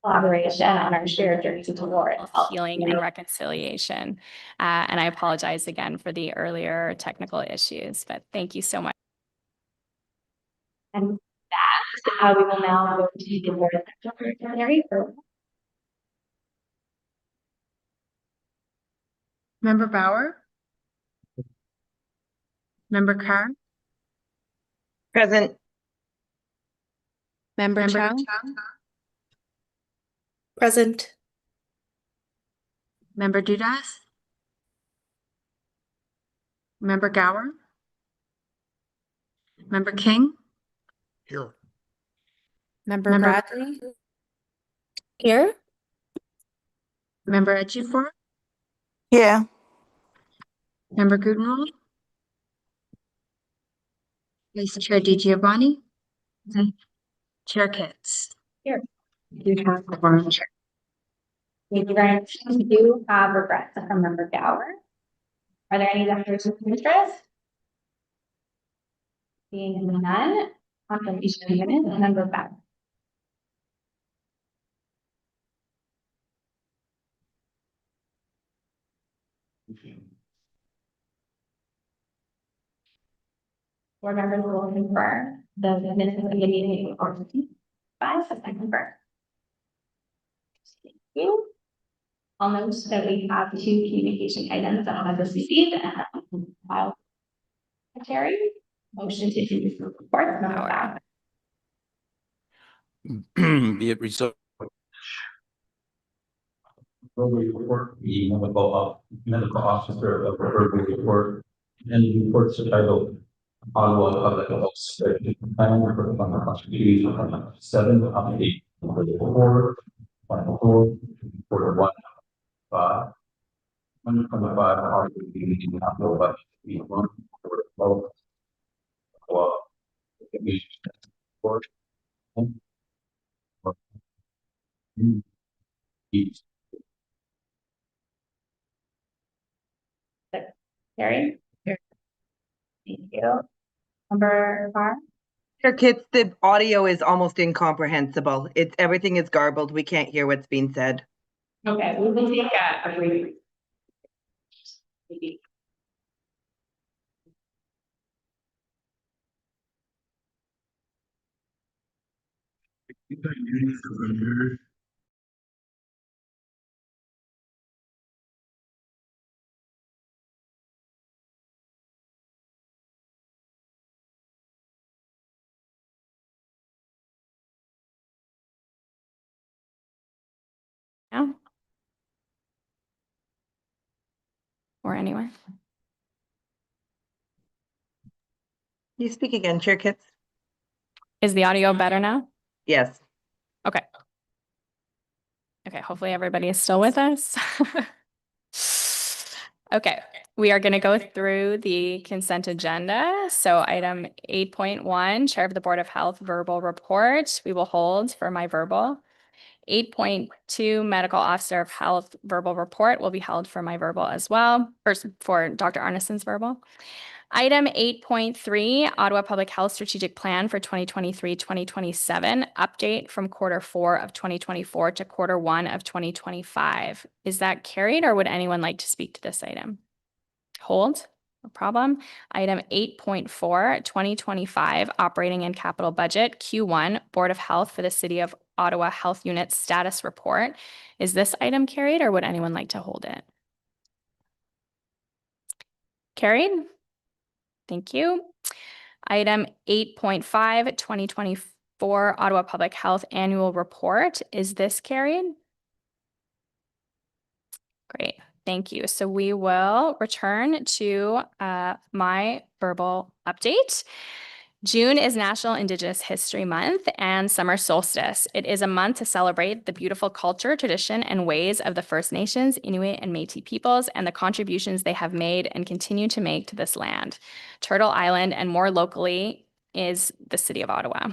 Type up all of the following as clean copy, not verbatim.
collaboration on our shared journey towards healing and reconciliation. And I apologize again for the earlier technical issues, but thank you so much. And that, we will now go to the board secretary for Member Bauer? Member Carr? Present. Member Chow? Present. Member Dudas? Member Gower? Member King? Here. Member Bradley? Here. Member Ejiofor? Yeah. Member Gutenwald? Vice Chair DiGiovanni? Chair Kitts? Here. You have the forum chair. Thank you very much. We do have regrets from Member Gower. Are there any declarations of interest? Seeing none, confirmation of minutes, and Member Beck. Board members will confirm the minutes of the meeting or five, so I confirm. Thank you. I'll note that we have two communication items that have been received and filed. Secretary, motion to introduce the report. Be it resolved. Report, the medical officer of the report, and the report's titled Ottawa Public Health Strategy Plan for the Constitution 7 of 8 4 1 5 125 article beginning Ottawa by 1 for both Carrie? Thank you. Member Carr? Sure, kids, the audio is almost incomprehensible. Everything is garbled. We can't hear what's being said. Okay, we will take a brief. Maybe. Yeah. Or anywhere. You speak again, Chair Kitts? Is the audio better now? Yes. Okay. Okay, hopefully everybody is still with us. Okay, we are going to go through the consent agenda. So item 8.1, Chair of the Board of Health verbal report, we will hold for my verbal. 8.2, Medical Officer of Health verbal report will be held for my verbal as well, or for Dr. Arneson's verbal. Item 8.3, Ottawa Public Health Strategic Plan for 2023-2027, update from Q4 of 2024 to Q1 of 2025. Is that carried, or would anyone like to speak to this item? Hold, no problem. Item 8.4, 2025 Operating and Capital Budget, Q1, Board of Health for the City of Ottawa Health Unit Status Report. Is this item carried, or would anyone like to hold it? Carried. Thank you. Item 8.5, 2024 Ottawa Public Health Annual Report. Is this carried? Great. Thank you. So we will return to my verbal update. June is National Indigenous History Month and summer solstice. It is a month to celebrate the beautiful culture, tradition, and ways of the First Nations, Inuit, and Métis peoples, and the contributions they have made and continue to make to this land. Turtle Island, and more locally, is the City of Ottawa.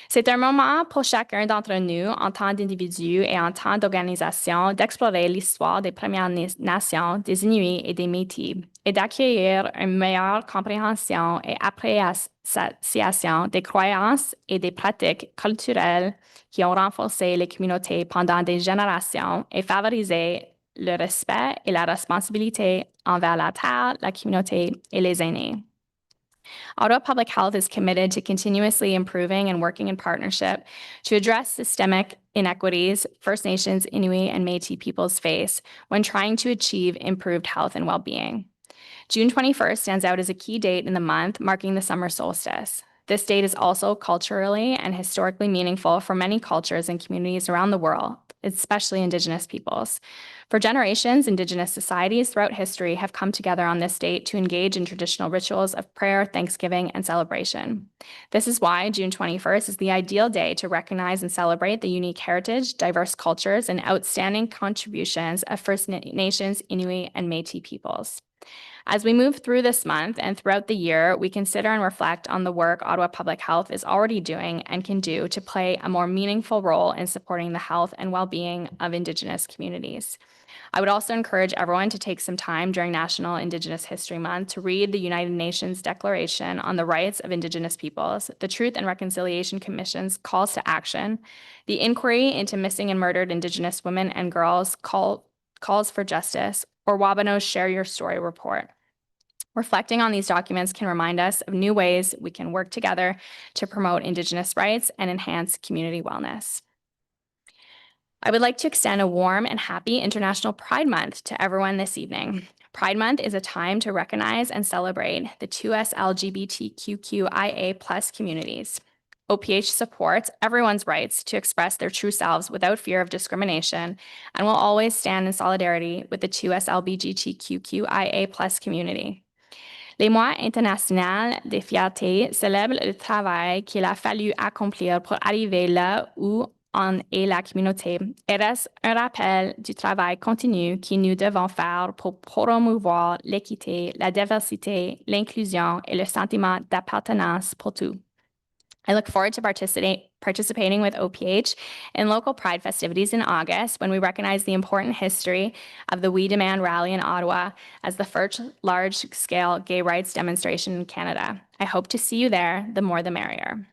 C'est un moment pour chacun d'entre nous, en tant d'individu et en tant d'organisation, d'explorer l'histoire des Premières Nations, des Inuits et des Métis, et d'accueillir une meilleure compréhension et appréciation des croyances et des pratiques culturelles qui ont renforcé les communautés pendant des générations et favorisé le respect et la responsabilité envers la terre, la communauté et les aînés. Ottawa Public Health is committed to continuously improving and working in partnership to address systemic inequities First Nations, Inuit, and Métis peoples face when trying to achieve improved health and well-being. June 21st stands out as a key date in the month, marking the summer solstice. This date is also culturally and historically meaningful for many cultures and communities around the world, especially Indigenous peoples. For generations, Indigenous societies throughout history have come together on this date to engage in traditional rituals of prayer, thanksgiving, and celebration. This is why June 21st is the ideal day to recognize and celebrate the unique heritage, diverse cultures, and outstanding contributions of First Nations, Inuit, and Métis peoples. As we move through this month and throughout the year, we consider and reflect on the work Ottawa Public Health is already doing and can do to play a more meaningful role in supporting the health and well-being of Indigenous communities. I would also encourage everyone to take some time during National Indigenous History Month to read the United Nations Declaration on the Rights of Indigenous Peoples, the Truth and Reconciliation Commission's calls to action, the Inquiry into Missing and Murdered Indigenous Women and Girls calls for justice, or Wabano's Share Your Story report. Reflecting on these documents can remind us of new ways we can work together to promote Indigenous rights and enhance community wellness. I would like to extend a warm and happy International Pride Month to everyone this evening. Pride Month is a time to recognize and celebrate the 2S LGBTQIA+ communities. OPH supports everyone's rights to express their true selves without fear of discrimination and will always stand in solidarity with the 2S LGBTQIA+ community. Les mois internationaux des fiertés célèbrent le travail qu'il a fallu accomplir pour arriver là où en est la communauté et reste un rappel du travail continu que nous devons faire pour promouvoir l'équité, la diversité, l'inclusion et le sentiment d'appartenance pour tous. I look forward to participating with OPH in local Pride festivities in August when we recognize the important history of the We Demand rally in Ottawa as the first large-scale gay rights demonstration in Canada. I hope to see you there, the more the merrier.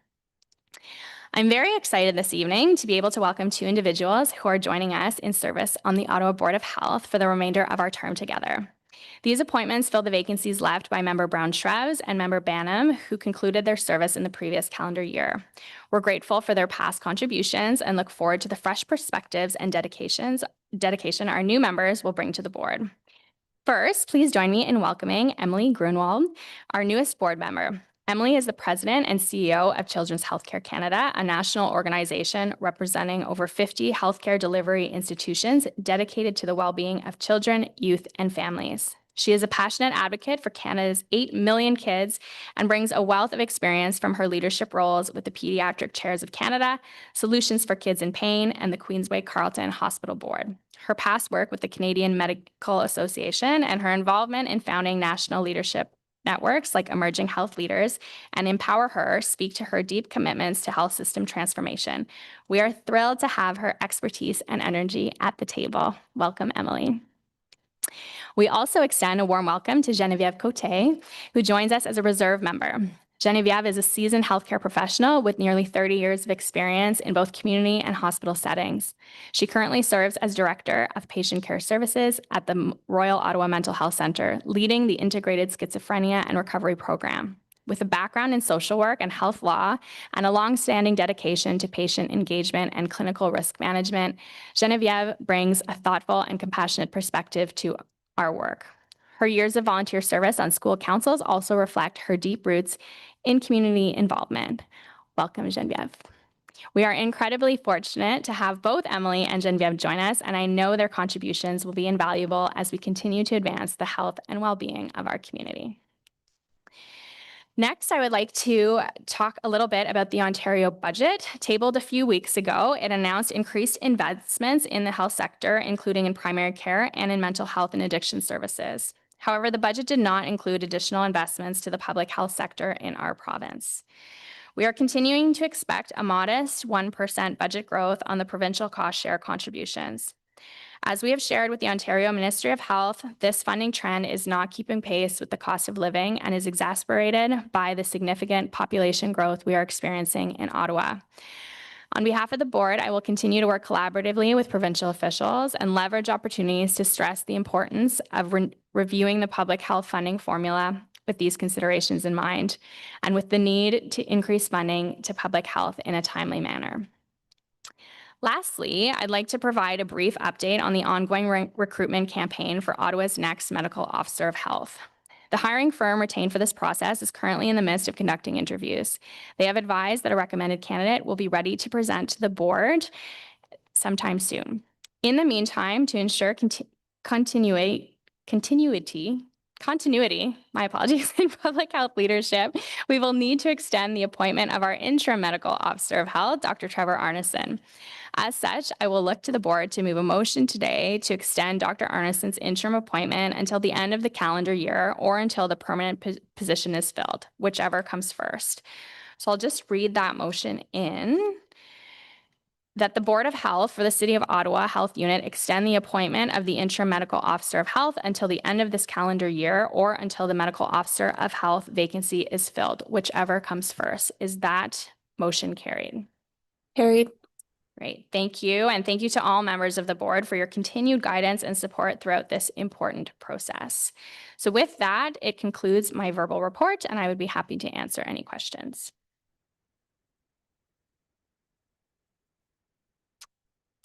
I'm very excited this evening to be able to welcome two individuals who are joining us in service on the Ottawa Board of Health for the remainder of our term together. These appointments fill the vacancies left by Member Brown-Shreves and Member Banham, who concluded their service in the previous calendar year. We're grateful for their past contributions and look forward to the fresh perspectives and dedication our new members will bring to the board. First, please join me in welcoming Emily Grunwald, our newest board member. Emily is the president and CEO of Children's Healthcare Canada, a national organization representing over 50 healthcare delivery institutions dedicated to the well-being of children, youth, and families. She is a passionate advocate for Canada's 8 million kids and brings a wealth of experience from her leadership roles with the Pediatric Chairs of Canada, Solutions for Kids in Pain, and the Queensway Carleton Hospital Board. Her past work with the Canadian Medical Association and her involvement in founding national leadership networks like Emerging Health Leaders and Empower Her speak to her deep commitments to health system transformation. We are thrilled to have her expertise and energy at the table. Welcome, Emily. We also extend a warm welcome to Geneviève Côté, who joins us as a reserve member. Geneviève is a seasoned healthcare professional with nearly 30 years of experience in both community and hospital settings. She currently serves as Director of Patient Care Services at the Royal Ottawa Mental Health Centre, leading the Integrated Schizophrenia and Recovery Program. With a background in social work and health law and a long-standing dedication to patient engagement and clinical risk management, Geneviève brings a thoughtful and compassionate perspective to our work. Her years of volunteer service on school councils also reflect her deep roots in community involvement. Welcome, Geneviève. We are incredibly fortunate to have both Emily and Geneviève join us, and I know their contributions will be invaluable as we continue to advance the health and well-being of our community. Next, I would like to talk a little bit about the Ontario budget. Tabled a few weeks ago, it announced increased investments in the health sector, including in primary care and in mental health and addiction services. However, the budget did not include additional investments to the public health sector in our province. We are continuing to expect a modest 1% budget growth on the provincial cost share contributions. As we have shared with the Ontario Ministry of Health, this funding trend is not keeping pace with the cost of living and is exacerbated by the significant population growth we are experiencing in Ottawa. On behalf of the board, I will continue to work collaboratively with provincial officials and leverage opportunities to stress the importance of reviewing the public health funding formula with these considerations in mind, and with the need to increase funding to public health in a timely manner. Lastly, I'd like to provide a brief update on the ongoing recruitment campaign for Ottawa's next medical officer of health. The hiring firm retained for this process is currently in the midst of conducting interviews. They have advised that a recommended candidate will be ready to present to the board sometime soon. In the meantime, to ensure continuity, my apologies, in public health leadership, we will need to extend the appointment of our interim medical officer of health, Dr. Trevor Arneson. As such, I will look to the board to move a motion today to extend Dr. Arneson's interim appointment until the end of the calendar year or until the permanent position is filled, whichever comes first. So I'll just read that motion in. That the Board of Health for the City of Ottawa Health Unit extend the appointment of the interim medical officer of health until the end of this calendar year or until the medical officer of health vacancy is filled, whichever comes first. Is that motion carried? Carried. Great, thank you. And thank you to all members of the board for your continued guidance and support throughout this important process. So with that, it concludes my verbal report, and I would be happy to answer any questions.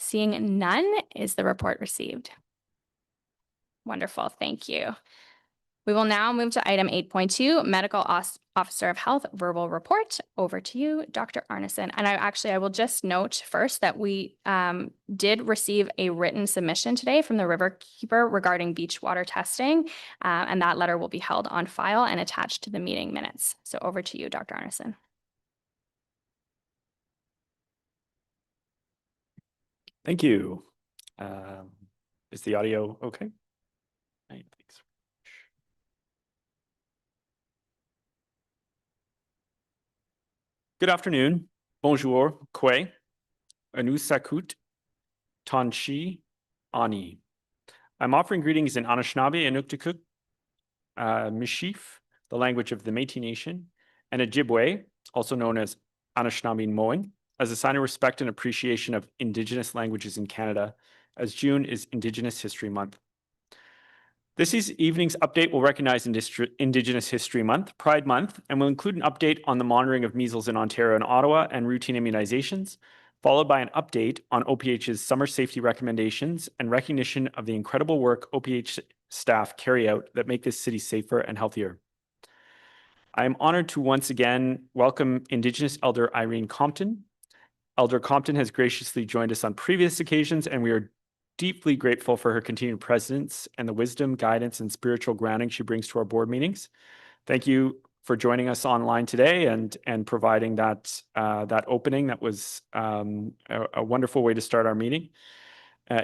Seeing none, is the report received? Wonderful, thank you. We will now move to item 8.2, Medical Officer of Health Verbal Report. Over to you, Dr. Arneson. And I will just note first that we did receive a written submission today from the Riverkeeper regarding beach water testing, and that letter will be held on file and attached to the meeting minutes. So over to you, Dr. Arneson. Thank you. Is the audio okay? Right, thanks. Good afternoon. Bonjour. Kwe. Anusakut. Tanshi. Ani. I'm offering greetings in Anishinaabe and Inuktitut, Mishif, the language of the Métis Nation, and Ojibwe, also known as Anishinaabe-Moan, as a sign of respect and appreciation of Indigenous languages in Canada, as June is Indigenous History Month. This evening's update will recognize Indigenous History Month, Pride Month, and will include an update on the monitoring of measles in Ontario and Ottawa and routine immunizations, followed by an update on OPH's summer safety recommendations and recognition of the incredible work OPH staff carry out that make this city safer and healthier. I am honored to once again welcome Indigenous Elder Irene Compton. Elder Compton has graciously joined us on previous occasions, and we are deeply grateful for her continued presence and the wisdom, guidance, and spiritual grounding she brings to our board meetings. Thank you for joining us online today and providing that opening. That was a wonderful way to start our meeting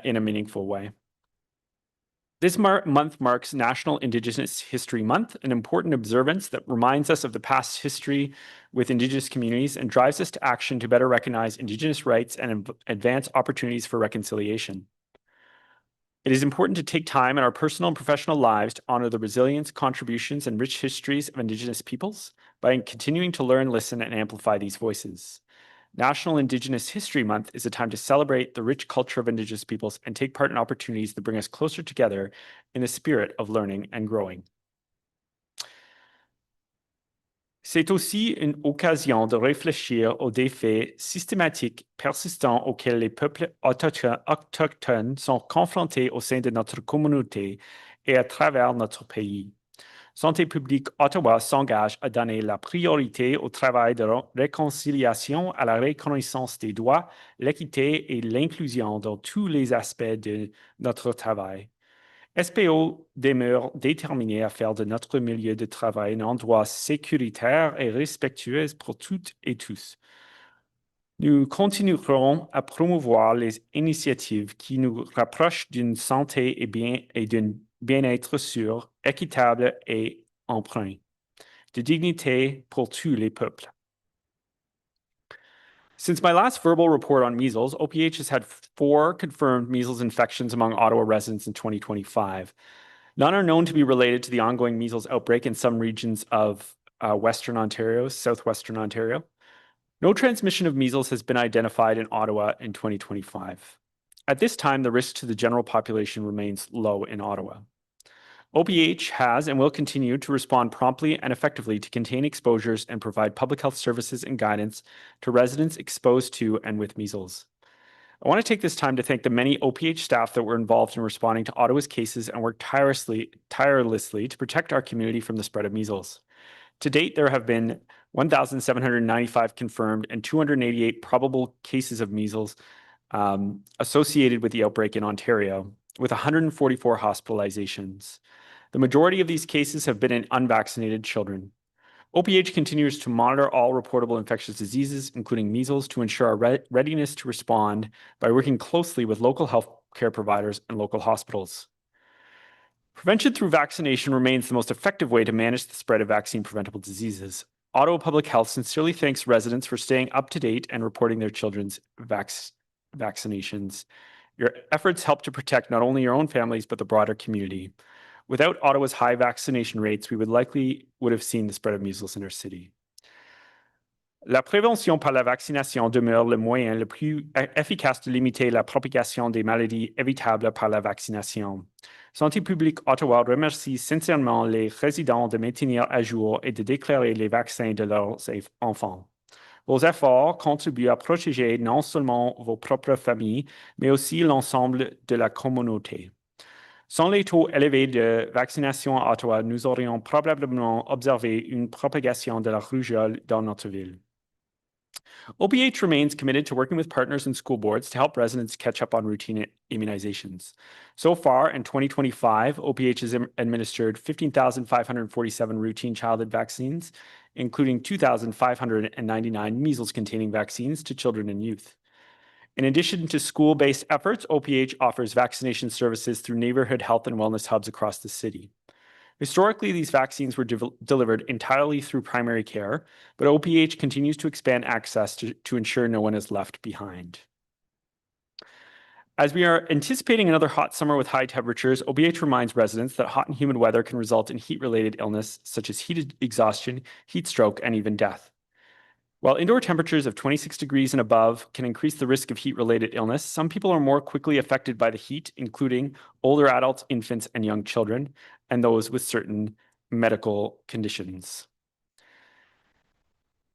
in a meaningful way. This month marks National Indigenous History Month, an important observance that reminds us of the past history with Indigenous communities and drives us to action to better recognize Indigenous rights and advance opportunities for reconciliation. It is important to take time in our personal and professional lives to honor the resilience, contributions, and rich histories of Indigenous peoples by continuing to learn, listen, and amplify these voices. National Indigenous History Month is a time to celebrate the rich culture of Indigenous peoples and take part in opportunities that bring us closer together in the spirit of learning and growing. C'est aussi une occasion de réfléchir aux défis systématiques persistants auxquels les peuples autochtones sont confrontés au sein de notre communauté et à travers notre pays. Santé publique Ottawa s'engage à donner la priorité au travail de réconciliation, à la reconnaissance des droits, l'équité et l'inclusion dans tous les aspects de notre travail. SPO demeure déterminé à faire de notre milieu de travail un endroit sécuritaire et respectueux pour toutes et tous. Nous continuerons à promouvoir les initiatives qui nous rapprochent d'une santé et d'un bien-être sûr, équitable et empreint de dignité pour tous les peuples. Since my last verbal report on measles, OPH has had 4 confirmed measles infections among Ottawa residents in 2025. None are known to be related to the ongoing measles outbreak in some regions of Western Ontario, Southwestern Ontario. No transmission of measles has been identified in Ottawa in 2025. At this time, the risk to the general population remains low in Ottawa. OPH has and will continue to respond promptly and effectively to contain exposures and provide public health services and guidance to residents exposed to and with measles. I want to take this time to thank the many OPH staff that were involved in responding to Ottawa's cases and worked tirelessly to protect our community from the spread of measles. To date, there have been 1,795 confirmed and 288 probable cases of measles associated with the outbreak in Ontario, with 144 hospitalizations. The majority of these cases have been in unvaccinated children. OPH continues to monitor all reportable infectious diseases, including measles, to ensure our readiness to respond by working closely with local health care providers and local hospitals. Prevention through vaccination remains the most effective way to manage the spread of vaccine-preventable diseases. Ottawa Public Health sincerely thanks residents for staying up to date and reporting their children's vaccinations. Your efforts help to protect not only your own families, but the broader community. Without Ottawa's high vaccination rates, we would have seen the spread of measles in our city. La prévention par la vaccination demeure le moyen le plus efficace de limiter la propagation des maladies évitables par la vaccination. Santé publique Ottawa remercie sincèrement les résidents de maintenir à jour et de déclarer les vaccins de leurs enfants. Vos efforts contribuent à protéger non seulement vos propres familles, mais aussi l'ensemble de la communauté. Sans les taux élevés de vaccination à Ottawa, nous aurions probablement observé une propagation de la rougeole dans notre ville. OPH remains committed to working with partners and school boards to help residents catch up on routine immunizations. So far, in 2025, OPH has administered 15,547 routine childhood vaccines, including 2,599 measles-containing vaccines to children and youth. In addition to school-based efforts, OPH offers vaccination services through neighborhood health and wellness hubs across the city. Historically, these vaccines were delivered entirely through primary care, but OPH continues to expand access to ensure no one is left behind. As we are anticipating another hot summer with high temperatures, OPH reminds residents that hot and humid weather can result in heat-related illness, such as heat exhaustion, heat stroke, and even death. While indoor temperatures of 26 degrees and above can increase the risk of heat-related illness, some people are more quickly affected by the heat, including older adults, infants, and young children, and those with certain medical conditions.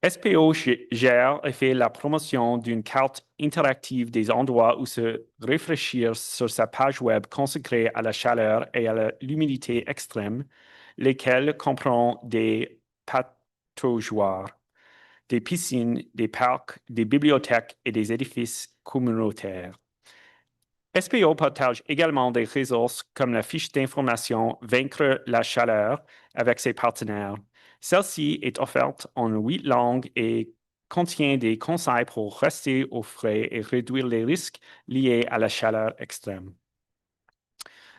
SPO gère et fait la promotion d'une carte interactive des endroits où se rafraîchir sur sa page web consacrée à la chaleur et à l'humidité extrême, lesquels comprennent des pataugeoires, des piscines, des parcs, des bibliothèques et des édifices communautaires. SPO partage également des ressources comme la fiche d'information Vaincre la chaleur avec ses partenaires. Celle-ci est offerte en 8 langues et contient des conseils pour rester au frais et réduire les risques liés à la chaleur extrême.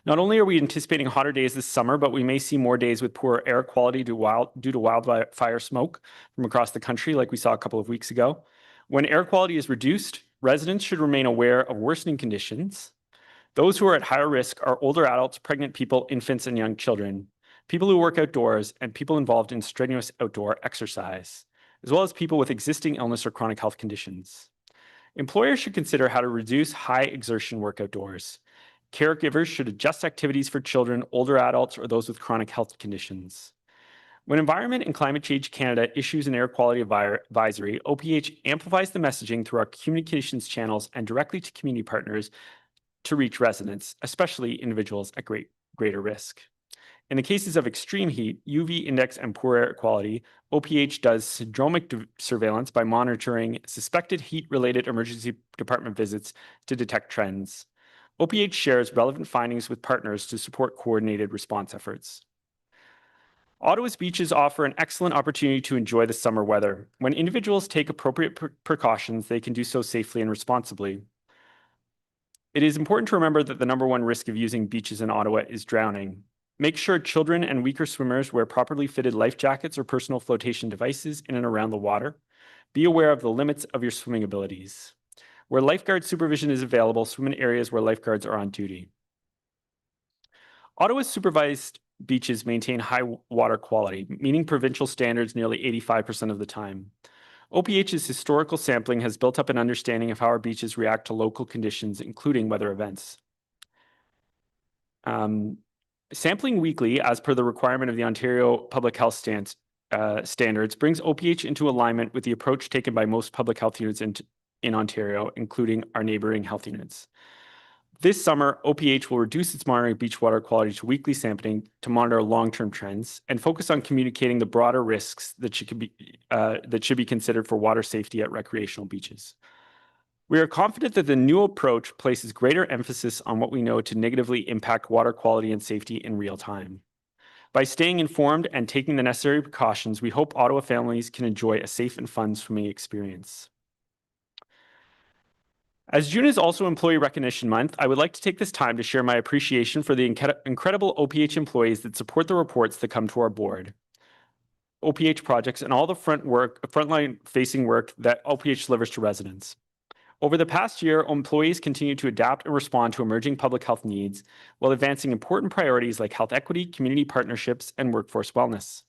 Not only are we anticipating hotter days this summer, but we may see more days with poor air quality due to wildfire smoke from across the country, like we saw a couple of weeks ago. When air quality is reduced, residents should remain aware of worsening conditions. Those who are at higher risk are older adults, pregnant people, infants, and young children, people who work outdoors, and people involved in strenuous outdoor exercise, as well as people with existing illness or chronic health conditions. Employers should consider how to reduce high exertion work outdoors. Caregivers should adjust activities for children, older adults, or those with chronic health conditions. When Environment and Climate Change Canada issues an air quality advisory, OPH amplifies the messaging through our communications channels and directly to community partners to reach residents, especially individuals at greater risk. In the cases of extreme heat, UV index, and poor air quality, OPH does syndromic surveillance by monitoring suspected heat-related emergency department visits to detect trends. OPH shares relevant findings with partners to support coordinated response efforts. Ottawa's beaches offer an excellent opportunity to enjoy the summer weather. When individuals take appropriate precautions, they can do so safely and responsibly. It is important to remember that the #1 risk of using beaches in Ottawa is drowning. Make sure children and weaker swimmers wear properly fitted life jackets or personal flotation devices in and around the water. Be aware of the limits of your swimming abilities. Where lifeguard supervision is available, swim in areas where lifeguards are on duty. Ottawa's supervised beaches maintain high water quality, meeting provincial standards nearly 85% of the time. OPH's historical sampling has built up an understanding of how our beaches react to local conditions, including weather events. Sampling weekly, as per the requirement of the Ontario Public Health standards, brings OPH into alignment with the approach taken by most public health units in Ontario, including our neighboring health units. This summer, OPH will reduce its monitoring of beach water quality to weekly sampling to monitor long-term trends and focus on communicating the broader risks that should be considered for water safety at recreational beaches. We are confident that the new approach places greater emphasis on what we know to negatively impact water quality and safety in real time. By staying informed and taking the necessary precautions, we hope Ottawa families can enjoy a safe and fun swimming experience. As June is also Employee Recognition Month, I would like to take this time to share my appreciation for the incredible OPH employees that support the reports that come to our board, OPH projects, and all the frontline facing work that OPH delivers to residents. Over the past year, employees continue to adapt and respond to emerging public health needs while advancing important priorities like health equity, community partnerships, and workforce wellness.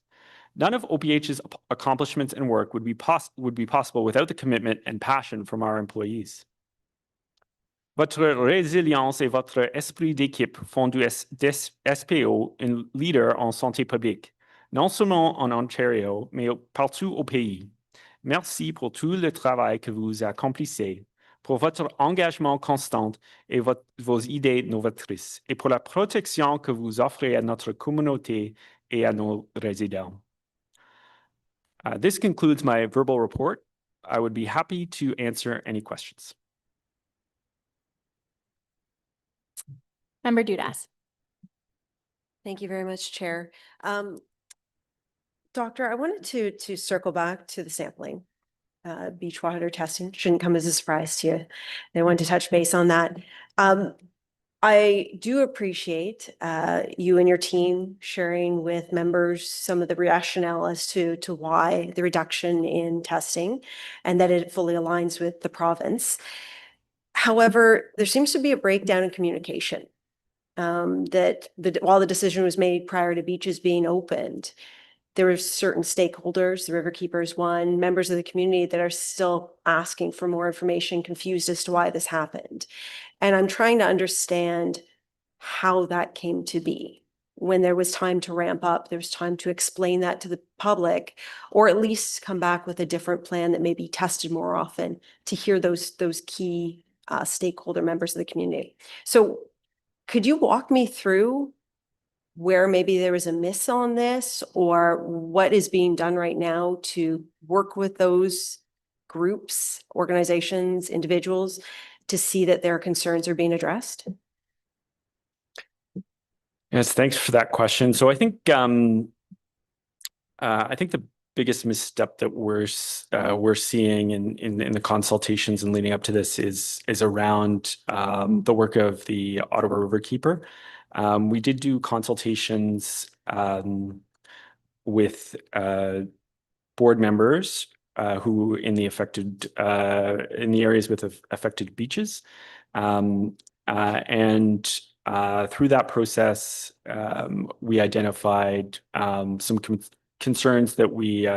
None of OPH's accomplishments and work would be possible without the commitment and passion from our employees. Votre résilience et votre esprit d'équipe font du SPO un leader en santé publique, non seulement en Ontario, mais partout au pays. Merci pour tout le travail que vous accomplissez, pour votre engagement constant et vos idées novatrices, et pour la protection que vous offrez à notre communauté et à nos résidents. This concludes my verbal report. I would be happy to answer any questions. Member Dudas. Thank you very much, Chair. Doctor, I wanted to circle back to the sampling. Beach water testing shouldn't come as a surprise to you. I wanted to touch base on that. I do appreciate you and your team sharing with members some of the rationale as to why the reduction in testing and that it fully aligns with the province. However, there seems to be a breakdown in communication. That while the decision was made prior to beaches being opened, there were certain stakeholders, the Riverkeepers one, members of the community that are still asking for more information, confused as to why this happened. And I'm trying to understand how that came to be. When there was time to ramp up, there was time to explain that to the public, or at least come back with a different plan that may be tested more often to hear those key stakeholder members of the community. So could you walk me through where maybe there was a miss on this, or what is being done right now to work with those groups, organizations, individuals to see that their concerns are being addressed? Yes, thanks for that question. So I think the biggest misstep that we're seeing in the consultations and leading up to this is around the work of the Ottawa Riverkeeper. We did do consultations with board members who in the areas with affected beaches, and through that process, we identified some concerns that we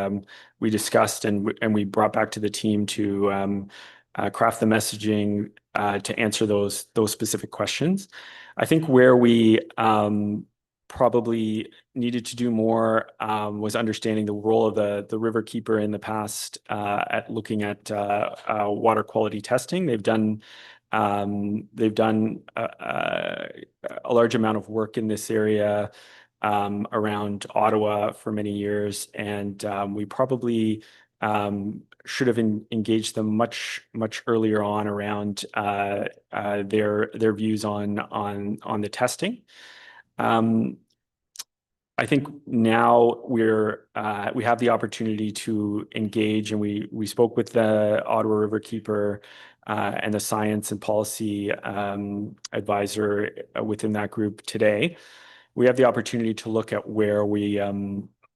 discussed and we brought back to the team to craft the messaging to answer those specific questions. I think where we probably needed to do more was understanding the role of the Riverkeeper in the past at looking at water quality testing. They've done a large amount of work in this area around Ottawa for many years, and we probably should have engaged them much earlier on around their views on the testing. I think now we have the opportunity to engage, and we spoke with the Ottawa Riverkeeper and the science and policy advisor within that group today. We have the opportunity to look at where we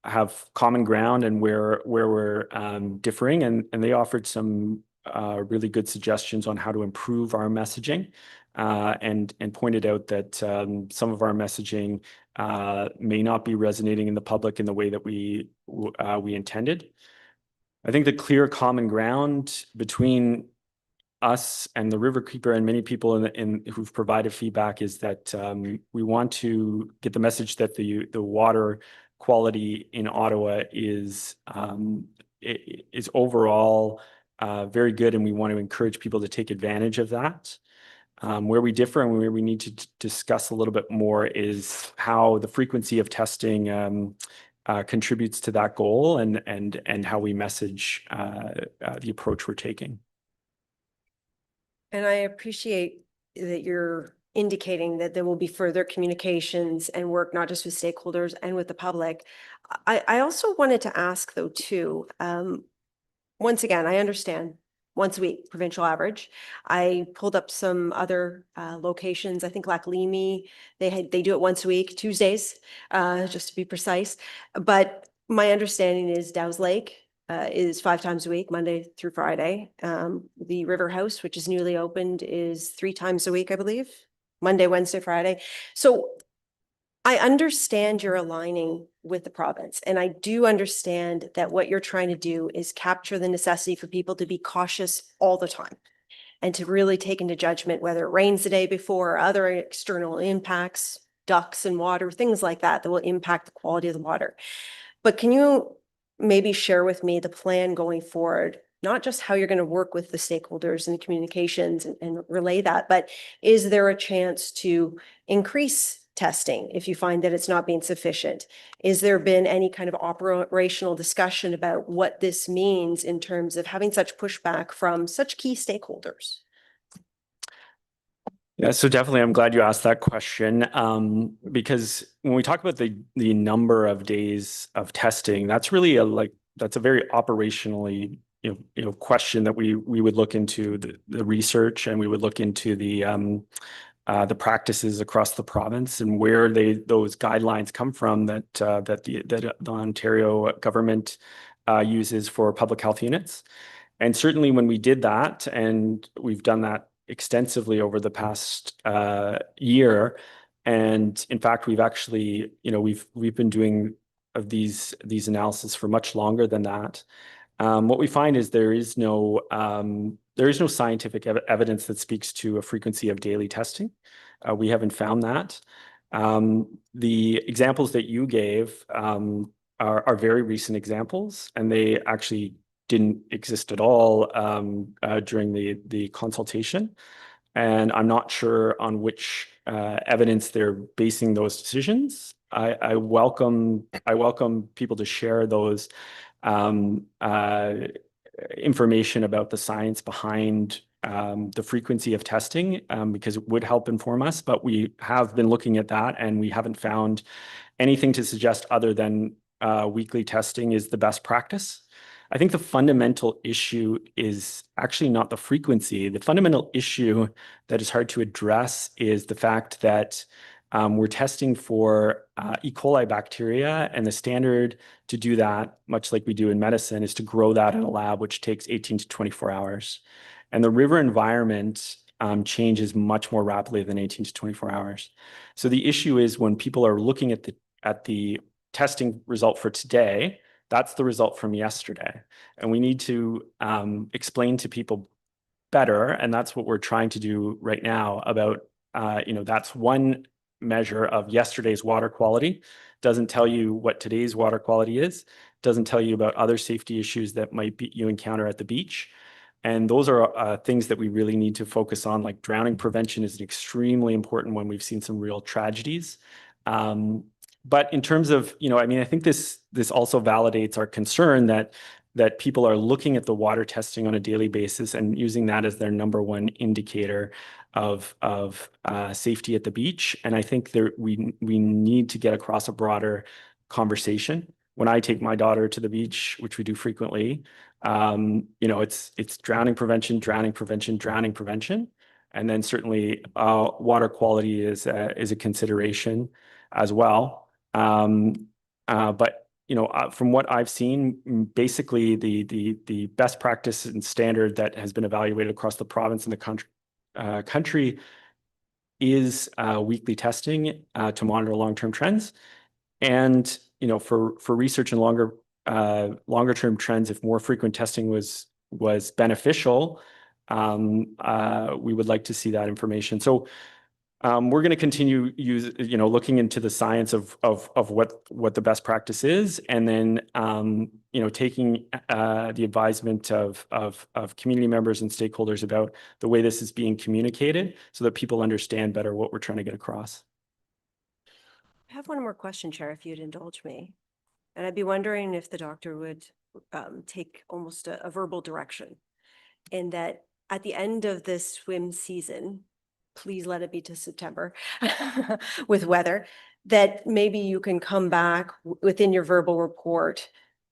have common ground and where we're differing, and they offered some really good suggestions on how to improve our messaging, and pointed out that some of our messaging may not be resonating in the public in the way that we intended. I think the clear common ground between us and the Riverkeeper and many people who've provided feedback is that we want to get the message that the water quality in Ottawa is overall very good, and we want to encourage people to take advantage of that. Where we differ and where we need to discuss a little bit more is how the frequency of testing contributes to that goal, and how we message the approach we're taking. And I appreciate that you're indicating that there will be further communications and work, not just with stakeholders and with the public. I also wanted to ask though, too, once again, I understand once a week, provincial average. I pulled up some other locations. I think Lac Leamy, they do it once a week, Tuesdays, just to be precise. But my understanding is Dow's Lake is 5 times a week, Monday through Friday. The River House, which is newly opened, is 3 times a week, I believe, Monday, Wednesday, Friday. So I understand you're aligning with the province, and I do understand that what you're trying to do is capture the necessity for people to be cautious all the time and to really take into judgment whether it rains the day before or other external impacts, ducks and water, things like that will impact the quality of the water. But can you maybe share with me the plan going forward, not just how you're going to work with the stakeholders and the communications and relay that, but is there a chance to increase testing if you find that it's not being sufficient? Is there been any kind of operational discussion about what this means in terms of having such pushback from such key stakeholders? Yeah, so definitely, I'm glad you asked that question, because when we talk about the number of days of testing, that's really that's a very operationally question that we would look into the research, and we would look into the practices across the province and where those guidelines come from that the Ontario government uses for public health units. And certainly when we did that, and we've done that extensively over the past year, and in fact we've actually we've been doing these analyses for much longer than that. What we find is there is no scientific evidence that speaks to a frequency of daily testing. We haven't found that. The examples that you gave are very recent examples, and they actually didn't exist at all during the consultation. And I'm not sure on which evidence they're basing those decisions. I welcome people to share those information about the science behind the frequency of testing, because it would help inform us. But we have been looking at that, and we haven't found anything to suggest other than weekly testing is the best practice. I think the fundamental issue is actually not the frequency. The fundamental issue that is hard to address is the fact that we're testing for E. coli bacteria, and the standard to do that, much like we do in medicine, is to grow that in a lab, which takes 18 to 24 hours. And the river environment changes much more rapidly than 18 to 24 hours. So the issue is when people are looking at the testing result for today, that's the result from yesterday. And we need to explain to people better, and that's what we're trying to do right now about, that's one measure of yesterday's water quality. Doesn't tell you what today's water quality is, doesn't tell you about other safety issues that you encounter at the beach. And those are things that we really need to focus on, like drowning prevention is extremely important when we've seen some real tragedies. But in terms of, I think this also validates our concern that people are looking at the water testing on a daily basis and using that as their number one indicator of safety at the beach. And I think we need to get across a broader conversation. When I take my daughter to the beach, which we do frequently, it's drowning prevention, drowning prevention, drowning prevention. And then certainly water quality is a consideration as well. But from what I've seen, basically the best practice and standard that has been evaluated across the province and the country is weekly testing to monitor long-term trends. And for research and longer term trends, if more frequent testing was beneficial, we would like to see that information. So we're going to continue looking into the science of what the best practice is, and then taking the advisement of community members and stakeholders about the way this is being communicated, so that people understand better what we're trying to get across. I have one more question, Chair, if you'd indulge me. And I'd be wondering if the doctor would take almost a verbal direction in that at the end of this swim season, please let it be to September with weather, that maybe you can come back within your verbal report,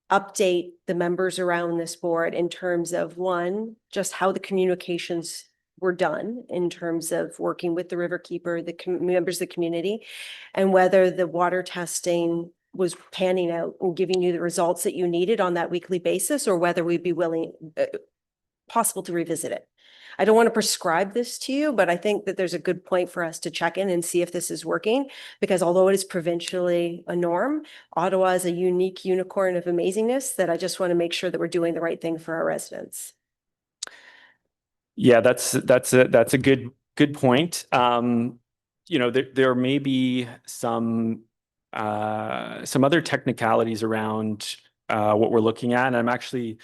update the members around this board in terms of, one, just how the communications were done in terms of working with the riverkeeper, the members of the community, and whether the water testing was panning out and giving you the results that you needed on that weekly basis, or whether we'd be willing, possible to revisit it. I don't want to prescribe this to you, but I think that there's a good point for us to check in and see if this is working, because although it is provincially a norm, Ottawa is a unique unicorn of amazingness that I just want to make sure that we're doing the right thing for our residents. Yeah, that's a good point. There may be some other technicalities around what we're looking at, and I'm actually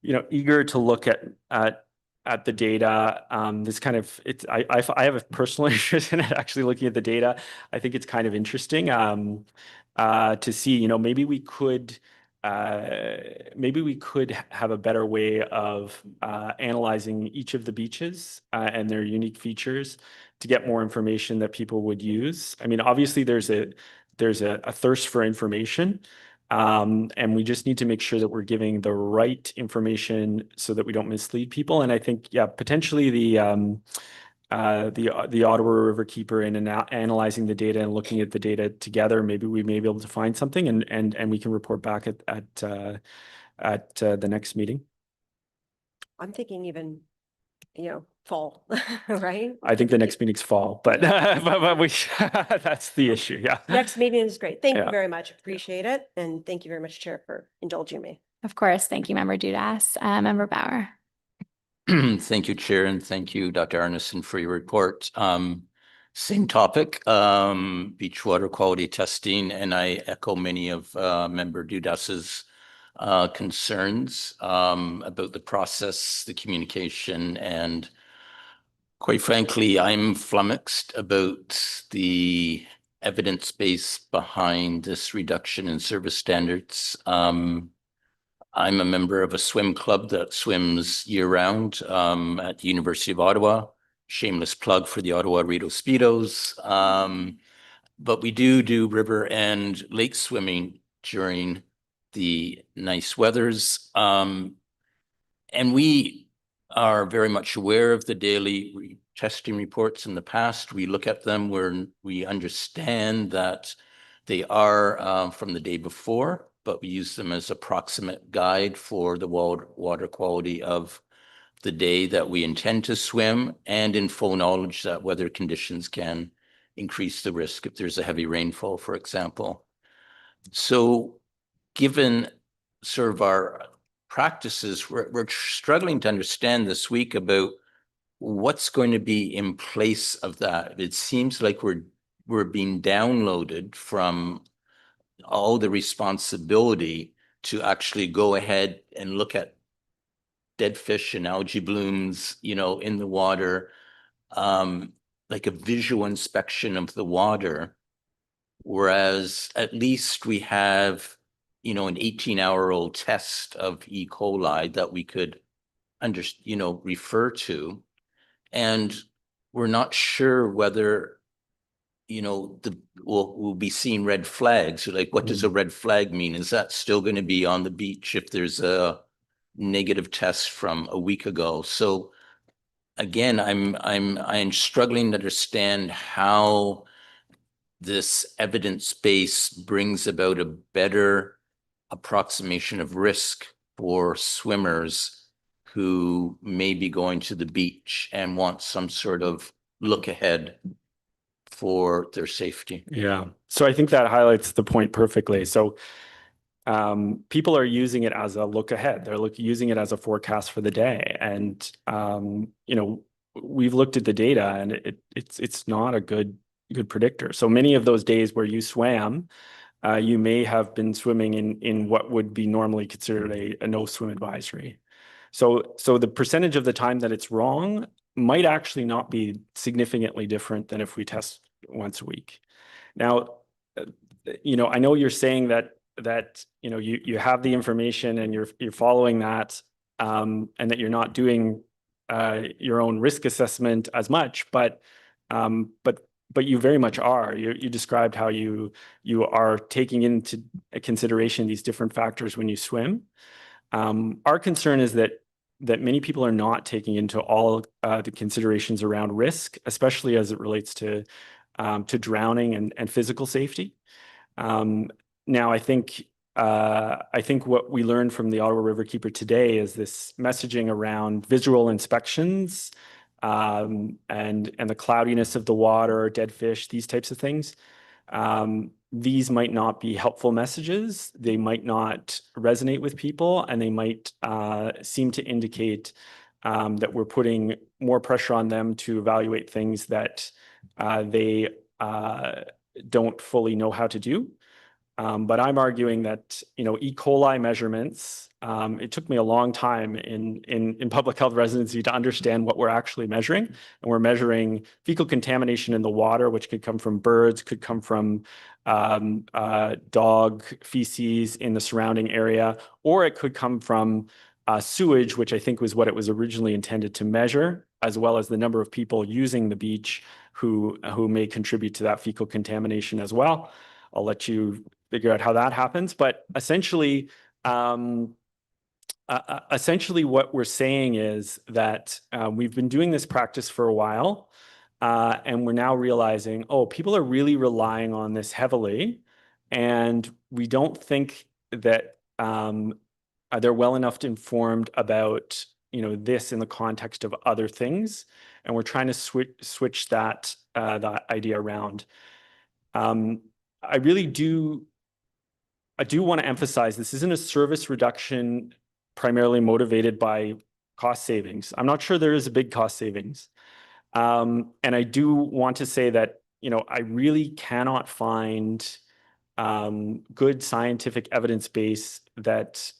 eager to look at the data. I have a personal interest in it, actually looking at the data. I think it's kind of interesting to see, maybe we could have a better way of analyzing each of the beaches and their unique features to get more information that people would use. I mean, obviously there's a thirst for information. And we just need to make sure that we're giving the right information so that we don't mislead people. And I think, yeah, potentially the Ottawa Riverkeeper in analyzing the data and looking at the data together, maybe we may be able to find something, and we can report back at the next meeting. I'm thinking even, fall, right? I think the next meeting's fall, but that's the issue. Yeah. Next meeting is great. Thank Yeah. you very much. Appreciate it. And thank you very much, Chair, for indulging me. Of course. Thank you, Member Dudas. Member Bauer. Thank you, Chair, and thank you, Dr. Arneson, for your report. Same topic, beach water quality testing, and I echo many of Member Dudas's concerns about the process, the communication, and quite frankly, I'm flummoxed about the evidence base behind this reduction in service standards. I'm a member of a swim club that swims year-round at the University of Ottawa. Shameless plug for the Ottawa Rideau Speedos. But we do river and lake swimming during the nice weathers. And we are very much aware of the daily testing reports in the past. We look at them where we understand that they are from the day before, but we use them as approximate guide for the water quality of the day that we intend to swim, and in full knowledge that weather conditions can increase the risk if there's a heavy rainfall, for example. So given sort of our practices, we're struggling to understand this week about what's going to be in place of that. It seems like we're being downloaded from all the responsibility to actually go ahead and look at dead fish and algae blooms, in the water, like a visual inspection of the water. Whereas at least we have, an 18-hour-old test of E. coli that we could refer to. And we're not sure whether, we'll be seeing red flags. Like, what does a red flag mean? Is that still going to be on the beach if there's a negative test from a week ago? So again, I'm struggling to understand how this evidence base brings about a better approximation of risk for swimmers who may be going to the beach and want some sort of look ahead for their safety. Yeah. So I think that highlights the point perfectly. So people are using it as a look ahead. They're using it as a forecast for the day. And we've looked at the data, and it's not a good predictor. So many of those days where you swam, you may have been swimming in what would be normally considered a no swim advisory. So the percentage of the time that it's wrong might actually not be significantly different than if we test once a week. Now, I know you're saying that you have the information and you're following that, and that you're not doing your own risk assessment as much, but you very much are. You described how you are taking into consideration these different factors when you swim. Our concern is that many people are not taking into all the considerations around risk, especially as it relates to drowning and physical safety. Now, I think what we learned from the Ottawa Riverkeeper today is this messaging around visual inspections, and the cloudiness of the water, dead fish, these types of things. These might not be helpful messages. They might not resonate with people, and they might seem to indicate that we're putting more pressure on them to evaluate things that they don't fully know how to do. But I'm arguing that, E. coli measurements, it took me a long time in public health residency to understand what we're actually measuring. And we're measuring fecal contamination in the water, which could come from birds, could come from dog feces in the surrounding area, or it could come from sewage, which I think was what it was originally intended to measure, as well as the number of people using the beach who may contribute to that fecal contamination as well. I'll let you figure out how that happens. But essentially, what we're saying is that we've been doing this practice for a while, and we're now realizing, people are really relying on this heavily, and we don't think that they're well enough informed about this in the context of other things, and we're trying to switch that idea around. I do want to emphasize this isn't a service reduction primarily motivated by cost savings. I'm not sure there is a big cost savings. And I do want to say that, I really cannot find good scientific evidence base that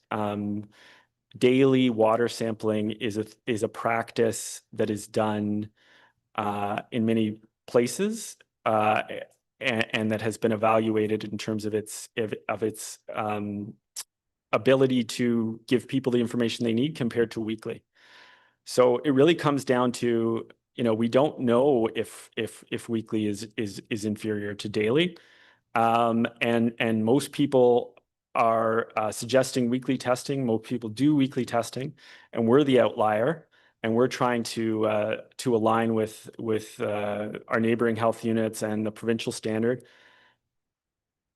daily water sampling is a practice that is done in many places, and that has been evaluated in terms of its ability to give people the information they need compared to weekly. So it really comes down to, we don't know if weekly is inferior to daily, and most people are suggesting weekly testing. Most people do weekly testing, and we're the outlier. And we're trying to align with our neighboring health units and the provincial standard.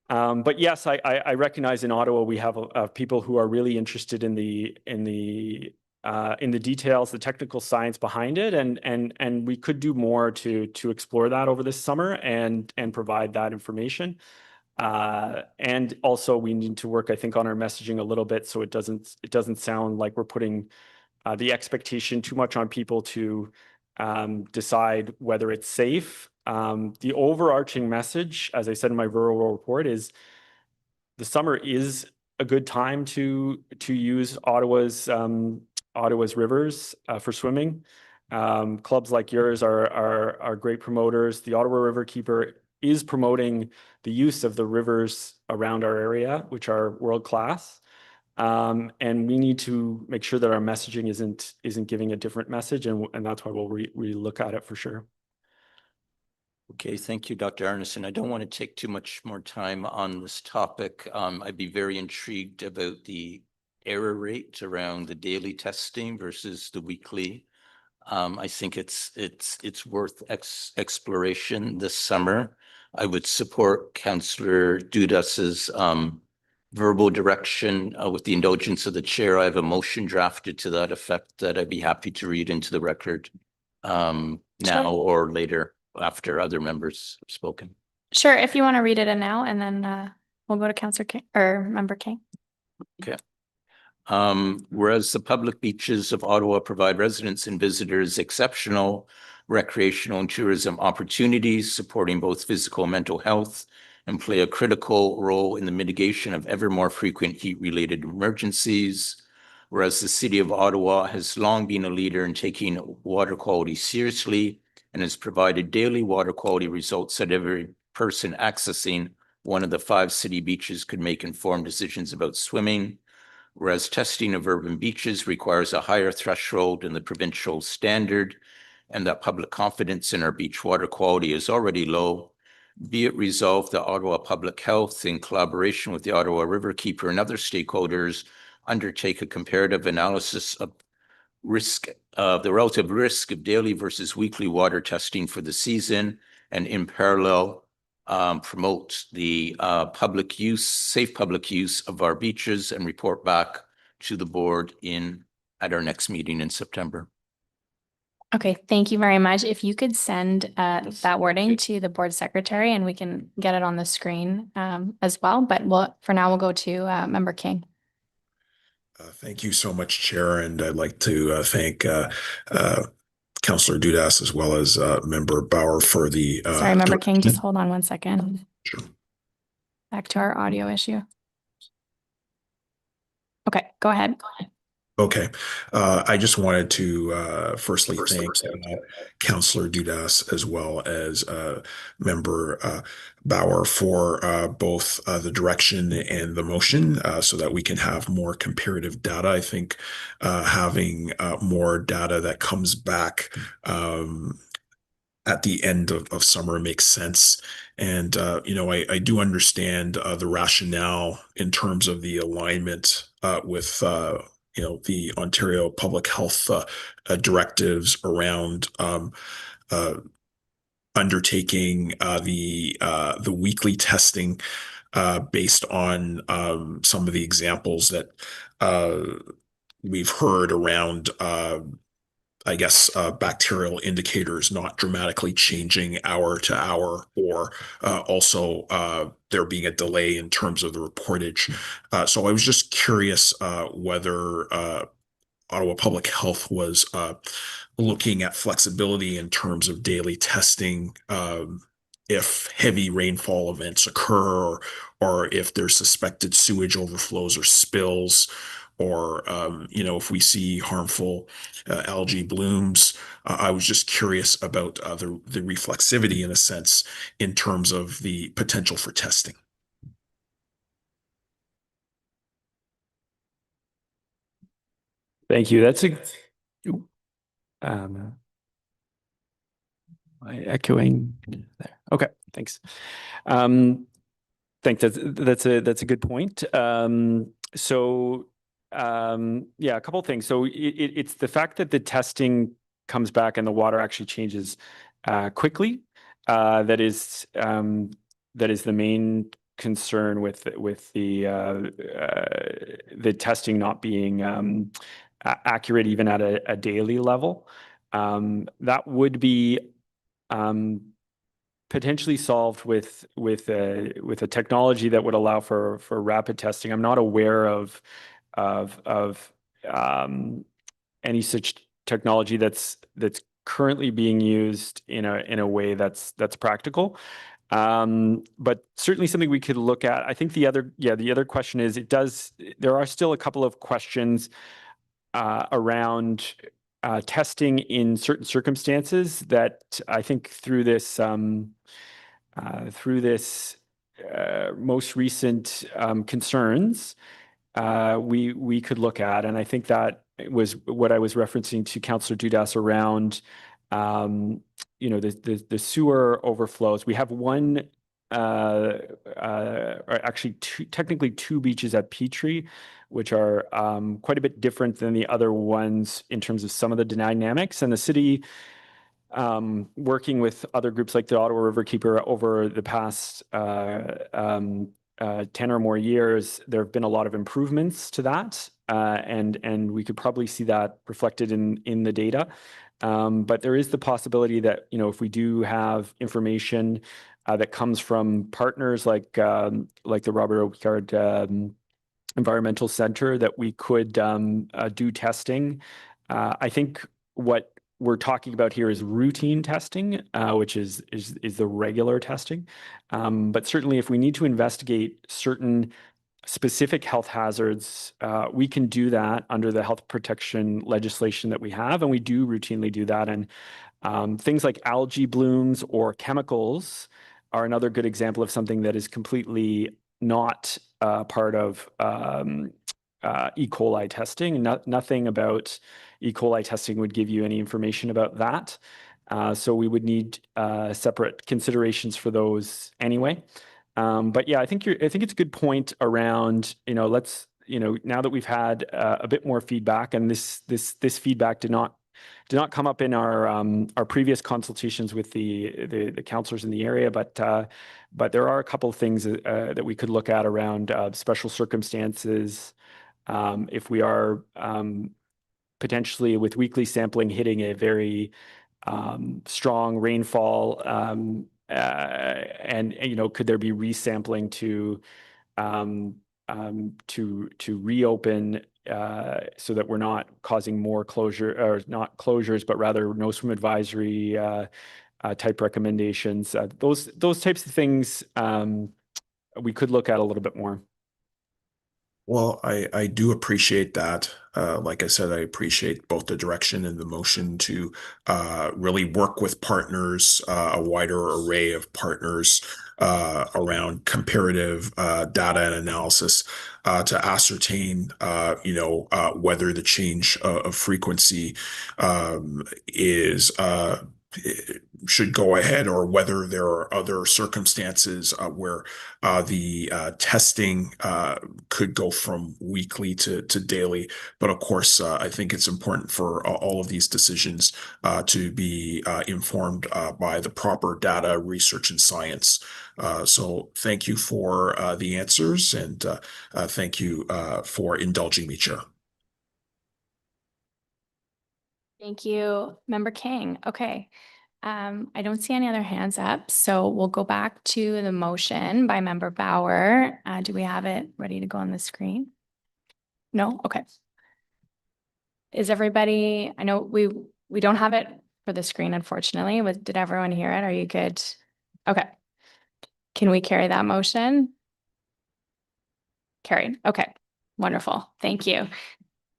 But yes, I recognize in Ottawa we have people who are really interested in the details, the technical science behind it, and we could do more to explore that over this summer and provide that information. And also we need to work, I think, on our messaging a little bit so it doesn't sound like we're putting the expectation too much on people to decide whether it's safe. The overarching message, as I said in my rural report, is the summer is a good time to use Ottawa's rivers for swimming. Clubs like yours are great promoters. The Ottawa Riverkeeper is promoting the use of the rivers around our area, which are world-class. And we need to make sure that our messaging isn't giving a different message, and that's why we'll re-look at it for sure. Okay, thank you, Dr. Arneson. I don't want to take too much more time on this topic. I'd be very intrigued about the error rate around the daily testing versus the weekly. I think it's worth exploration this summer. I would support Councillor Dudas's verbal direction, with the indulgence of the chair, I have a motion drafted to that effect that I'd be happy to read into the record now or later after other members have spoken. Sure, if you want to read it in now, and then we'll go to Councillor King or Member King. Okay. Whereas the public beaches of Ottawa provide residents and visitors exceptional recreational and tourism opportunities, supporting both physical and mental health, and play a critical role in the mitigation of ever more frequent heat-related emergencies. Whereas the City of Ottawa has long been a leader in taking water quality seriously and has provided daily water quality results that every person accessing one of the 5 city beaches could make informed decisions about swimming. Whereas testing of urban beaches requires a higher threshold than the provincial standard, and that public confidence in our beach water quality is already low, be it resolved that Ottawa Public Health, in collaboration with the Ottawa Riverkeeper and other stakeholders, undertake a comparative analysis of the relative risk of daily versus weekly water testing for the season, and in parallel, promote the safe public use of our beaches, and report back to the board at our next meeting in September. Okay, thank you very much. If you could send that wording to the board secretary, and we can get it on the screen as well. But for now, we'll go to Member King. Thank you so much, Chair, and I'd like to thank Councillor Dudas as well as Member Bauer for the. Sorry, Member King, just hold on one second. Sure. Back to our audio issue. Okay, go ahead. Okay. I just wanted to firstly thank Councillor Dudas as well as Member Bauer for both the direction and the motion so that we can have more comparative data. I think having more data that comes back at the end of summer makes sense. And, I do understand the rationale in terms of the alignment with the Ontario Public Health directives around undertaking the weekly testing based on some of the examples that we've heard around bacterial indicators not dramatically changing hour to hour, or also there being a delay in terms of the reportage. So I was just curious whether Ottawa Public Health was looking at flexibility in terms of daily testing if heavy rainfall events occur, or if there's suspected sewage overflows or spills, or if we see harmful algae blooms. I was just curious about the reflexivity, in a sense, in terms of the potential for testing. Thank you. That's echoing there. Okay, thanks. Think that's a good point. Yeah, a couple of things. So it's the fact that the testing comes back and the water actually changes quickly. That is the main concern with the testing not being accurate even at a daily level. That would be potentially solved with a technology that would allow for rapid testing. I'm not aware of any such technology that's currently being used in a way that's practical. But certainly something we could look at. I think the other question is there are still a couple of questions around testing in certain circumstances that I think through this most recent concerns we could look at. And I think that was what I was referencing to Councillor Dudas around the sewer overflows. We have one or actually technically two beaches at Petrie, which are quite a bit different than the other ones in terms of some of the dynamics. And the city, working with other groups like the Ottawa Riverkeeper over the past 10 or more years, there have been a lot of improvements to that, and we could probably see that reflected in the data. But there is the possibility that, you know, if we do have information that comes from partners like the Robert Oakeyard Environmental Center, that we could do testing. I think what we're talking about here is routine testing, which is the regular testing. But certainly, if we need to investigate certain specific health hazards, we can do that under the health protection legislation that we have, and we do routinely do that. And things like algae blooms or chemicals are another good example of something that is completely not part of E. coli testing. Nothing about E. coli testing would give you any information about that. So we would need separate considerations for those anyway. But yeah, I think it's a good point around, you know, let's, you know, now that we've had a bit more feedback, and this feedback did not come up in our previous consultations with the councillors in the area, but there are a couple of things that we could look at around special circumstances. If we are potentially with weekly sampling hitting a very strong rainfall, and you know, could there be resampling to reopen so that we're not causing more closure, or not closures, but rather no swim advisory type recommendations. Those types of things we could look at a little bit more. Well, I do appreciate that. Like I said, I appreciate both the direction and the motion to really work with partners, a wider array of partners around comparative data and analysis to ascertain, you know, whether the change of frequency is should go ahead, or whether there are other circumstances where the testing could go from weekly to daily. But of course, I think it's important for all of these decisions to be informed by the proper data, research, and science. So thank you for the answers, and thank you for indulging me, Chair. Thank you, Member King. Okay. I don't see any other hands up, so we'll go back to the motion by Member Bauer. Do we have it ready to go on the screen? No? Okay. Is everybody, I know we don't have it for the screen, unfortunately. Did everyone hear it? Are you good? Okay. Can we carry that motion? Carried. Okay. Wonderful. Thank you.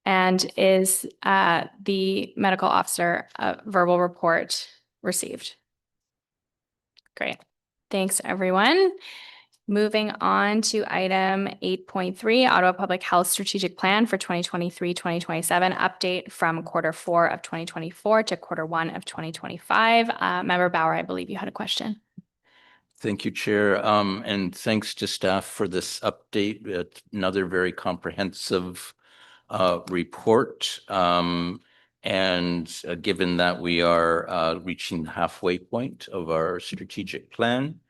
And is the medical officer verbal report received? Great. Thanks, everyone. Moving on to item 8.3, Ottawa Public Health Strategic Plan for 2023-2027, update from Q4 of 2024 to Q1 of 2025. Member Bauer, I believe you had a question. Thank you, Chair. And thanks to staff for this update. It's another very comprehensive report. And given that we are reaching the halfway point of our strategic plan,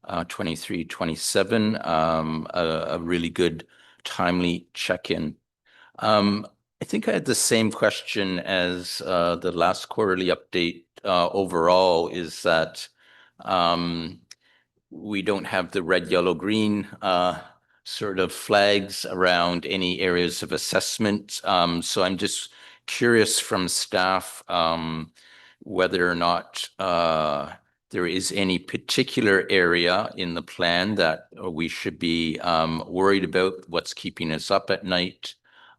23-27, a really good timely check-in. I think I had the same question as the last quarterly update. Overall, is that we don't have the red, yellow, green sort of flags around any areas of assessment. So I'm just curious from staff whether or not there is any particular area in the plan that we should be worried about, what's keeping us up at night.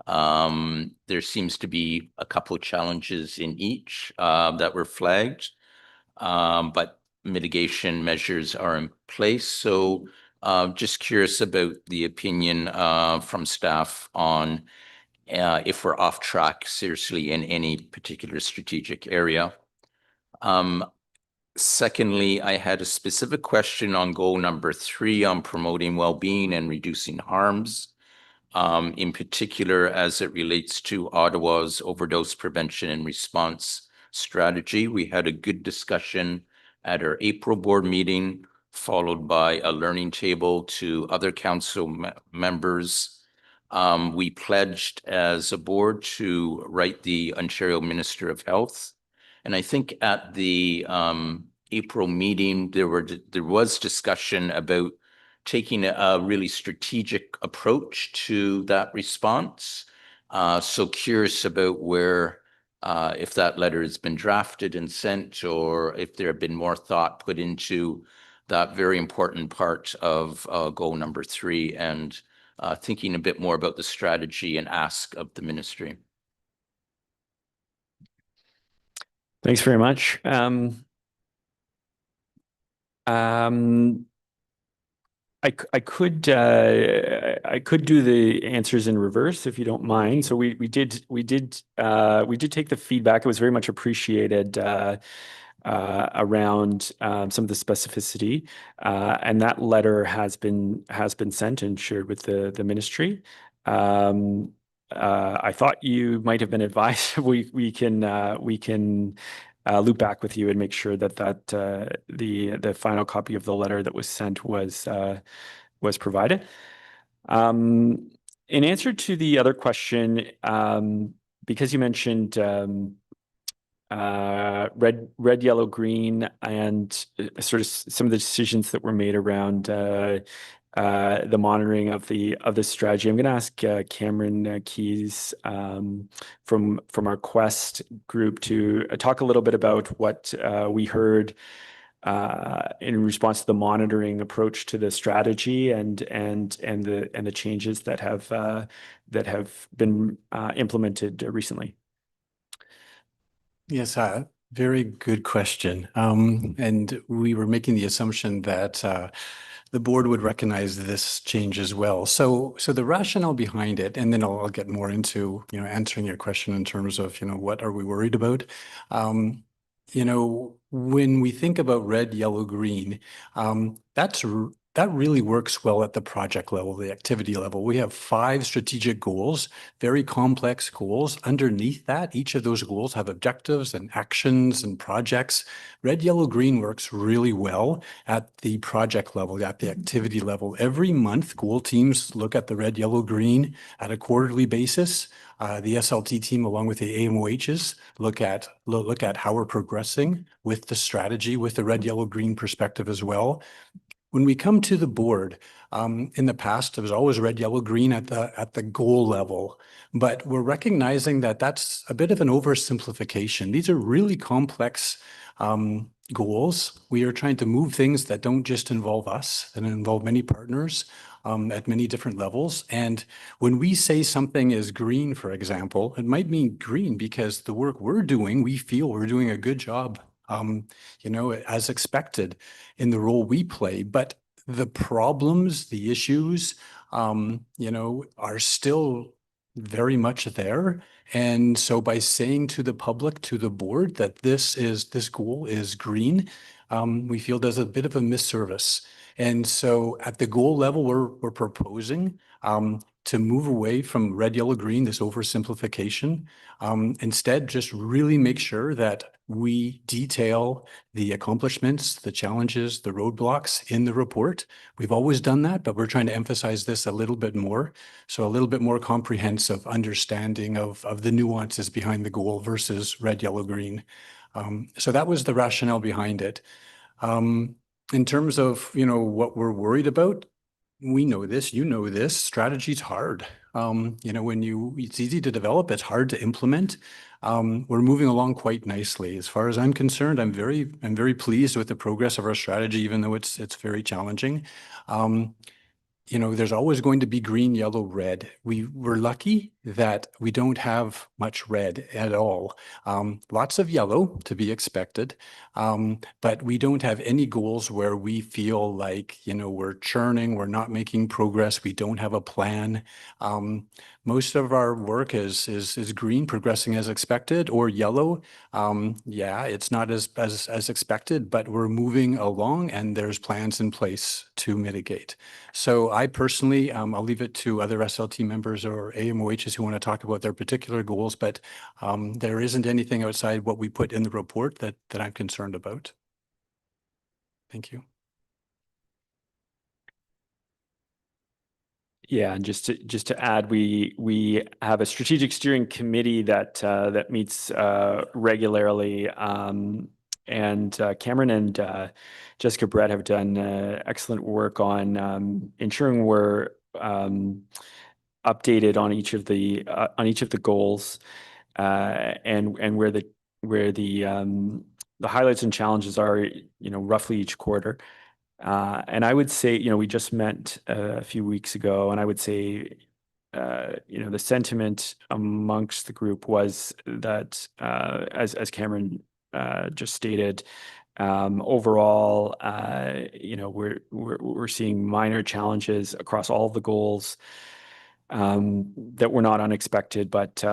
There seems to be a couple of challenges in each that were flagged, but mitigation measures are in place. So just curious about the opinion from staff on if we're off track seriously in any particular strategic area. Secondly, I had a specific question on goal number 3 on promoting well-being and reducing harms, in particular as it relates to Ottawa's overdose prevention and response strategy. We had a good discussion at our April board meeting. followed by a learning table to other council members. We pledged as a board to write the Ontario Minister of Health. And I think at the April meeting, there was discussion about taking a really strategic approach to that response. So curious about where, if that letter has been drafted and sent, or if there have been more thought put into that very important part of goal number 3, and thinking a bit more about the strategy and ask of the ministry. Thanks very much. I could do the answers in reverse if you don't mind. So we did take the feedback. It was very much appreciated around some of the specificity, and that letter has been sent and shared with the ministry. I thought you might have been advised. We can loop back with you and make sure that the final copy of the letter that was sent was provided. In answer to the other question, because you mentioned red, yellow, green, and sort of some of the decisions that were made around the monitoring of the strategy, I'm going to ask Cameron Keys from our Quest group to talk a little bit about what we heard in response to the monitoring approach to the strategy and the changes that have been implemented recently. Yes, very good question. And we were making the assumption that the board would recognize this change as well. So the rationale behind it, and then I'll get more into answering your question in terms of what are we worried about. When we think about red, yellow, green, that really works well at the project level, the activity level. We have 5 strategic goals, very complex goals. Underneath that, each of those goals have objectives and actions and projects. Red, yellow, green works really well at the project level, at the activity level. Every month, goal teams look at the red, yellow, green at a quarterly basis. The SLT team, along with the AMOHs, look at how we're progressing with the strategy, with the red, yellow, green perspective as well. When we come to the board, in the past, it was always red, yellow, green at the goal level, but we're recognizing that that's a bit of an oversimplification. These are really complex goals. We are trying to move things that don't just involve us, that involve many partners at many different levels. And when we say something is green, for example, it might mean green because the work we're doing, we feel we're doing a good job, as expected in the role we play. But the problems, the issues, are still very much there. And so by saying to the public, to the board, that this goal is green, we feel there's a bit of a misservice. And so at the goal level, we're proposing to move away from red, yellow, green, this oversimplification. Instead, just really make sure that we detail the accomplishments, the challenges, the roadblocks in the report. We've always done that, but we're trying to emphasize this a little bit more. So a little bit more comprehensive understanding of the nuances behind the goal versus red, yellow, green. So that was the rationale behind it. In terms of, what we're worried about, we know this, this, strategy's hard. It's easy to develop, it's hard to implement. We're moving along quite nicely. As far as I'm concerned, I'm very pleased with the progress of our strategy, even though it's very challenging. There's always going to be green, yellow, red. We're lucky that we don't have much red at all. Lots of yellow to be expected, but we don't have any goals where we feel like, we're churning, we're not making progress, we don't have a plan. Most of our work is green, progressing as expected, or yellow. It's not as expected, but we're moving along and there's plans in place to mitigate. So I personally, I'll leave it to other SLT members or AMOHs who want to talk about their particular goals, but there isn't anything outside what we put in the report that I'm concerned about. Thank you. Yeah, and just to add, we have a strategic steering committee that that meets regularly, and Cameron and Jessica Brett have done excellent work on ensuring we're updated on each of the goals, and where the highlights and challenges are, roughly each quarter. And I would say, we just met a few weeks ago, and I would say, the sentiment amongst the group was that, as Cameron just stated, overall, we're seeing minor challenges across all of the goals, that were not unexpected, but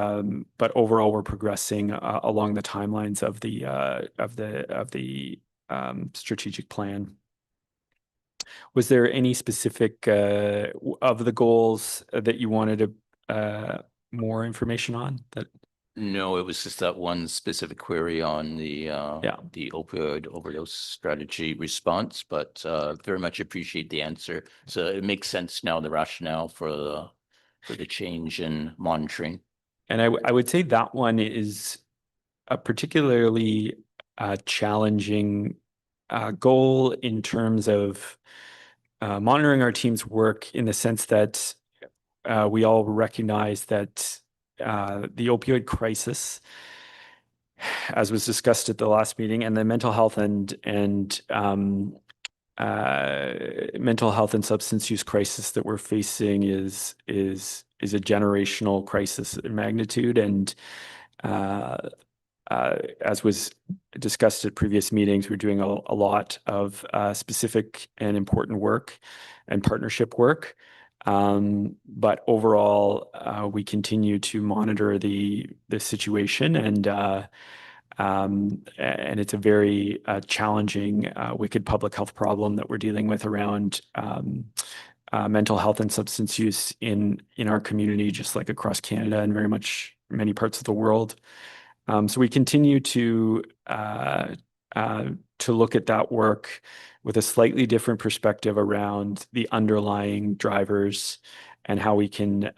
overall we're progressing along the timelines of the strategic plan. Was there any specific of the goals that you wanted more information on? No, it was just that one specific query on the Yeah. the opioid overdose strategy response, but very much appreciate the answer. So it makes sense now, the rationale for the change in monitoring. And I would say that one is a particularly challenging goal in terms of monitoring our team's work, in the sense that we all recognize that the opioid crisis, as was discussed at the last meeting, and the mental health and substance use crisis that we're facing is a generational crisis in magnitude. And as was discussed at previous meetings, we're doing a lot of specific and important work and partnership work. But overall, we continue to monitor the situation, and it's a very challenging, wicked public health problem that we're dealing with around mental health and substance use in our community, just like across Canada and very much many parts of the world. So we continue to look at that work with a slightly different perspective around the underlying drivers, and how we can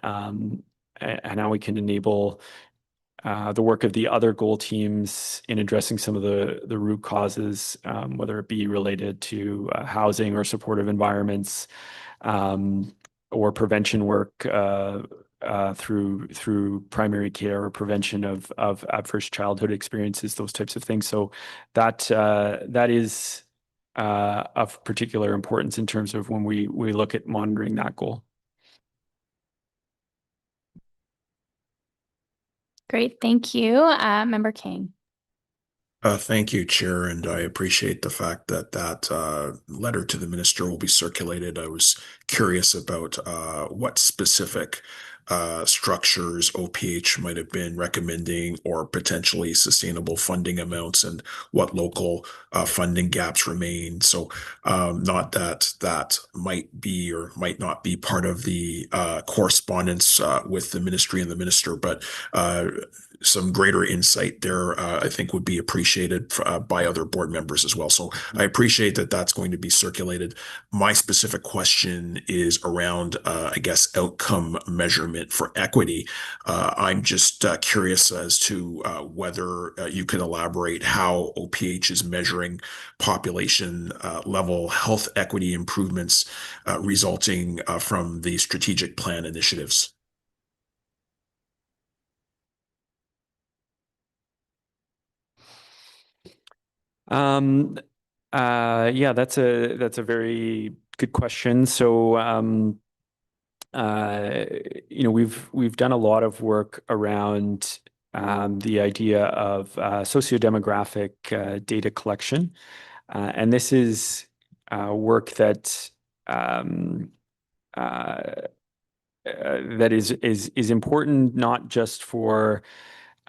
enable the work of the other goal teams in addressing some of the root causes, whether it be related to housing or supportive environments, or prevention work through primary care or prevention of adverse childhood experiences, those types of things. So that is of particular importance in terms of when we look at monitoring that goal. Great, thank you. Member King. Thank you, Chair, and I appreciate the fact that letter to the minister will be circulated. I was curious about what specific structures OPH might have been recommending, or potentially sustainable funding amounts, and what local funding gaps remain. So not that might be or might not be part of the correspondence with the ministry and the minister, but some greater insight there, I think, would be appreciated by other board members as well. So I appreciate that that's going to be circulated. My specific question is around, I guess, outcome measurement for equity. I'm just curious as to whether you can elaborate how OPH is measuring population level health equity improvements resulting from the strategic plan initiatives. Yeah, that's a very good question. So, we've done a lot of work around the idea of sociodemographic data collection, and this is work that that is important, not just for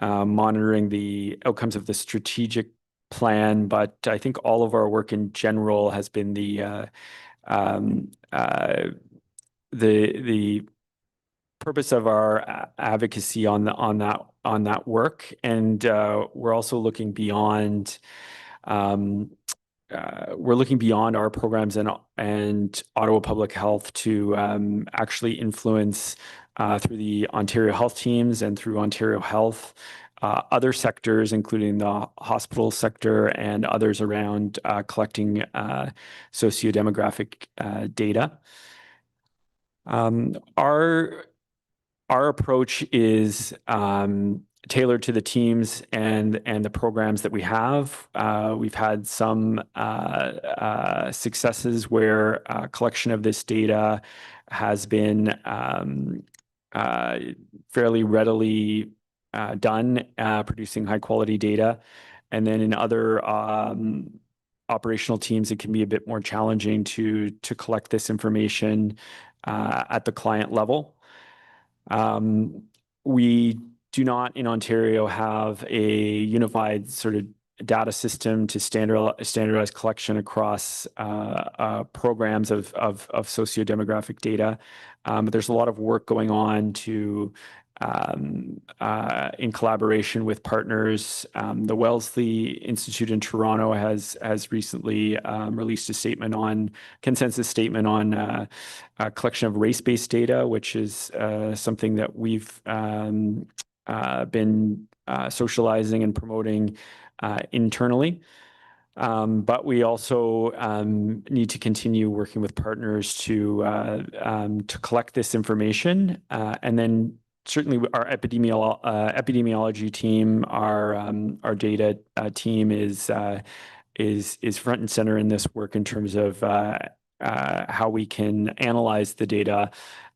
monitoring the outcomes of the strategic plan, but I think all of our work in general has been the purpose of our advocacy on that work. And we're also looking beyond we're looking beyond our programs and Ottawa Public Health to actually influence through the Ontario Health Teams and through Ontario Health, other sectors, including the hospital sector and others around collecting sociodemographic data. Our approach is tailored to the teams and the programs that we have. We've had some successes where collection of this data has been fairly readily done, producing high quality data. And then in other operational teams, it can be a bit more challenging to collect this information at the client level. We do not in Ontario have a unified sort of data system to standardize collection across programs of sociodemographic data. But there's a lot of work going on to in collaboration with partners. The Wellesley Institute in Toronto has recently released a consensus statement on collection of race-based data, which is something that we've been socializing and promoting internally. But we also need to continue working with partners to collect this information, and then certainly our epidemiology team, our data team is front and center in this work in terms of how we can analyze the data.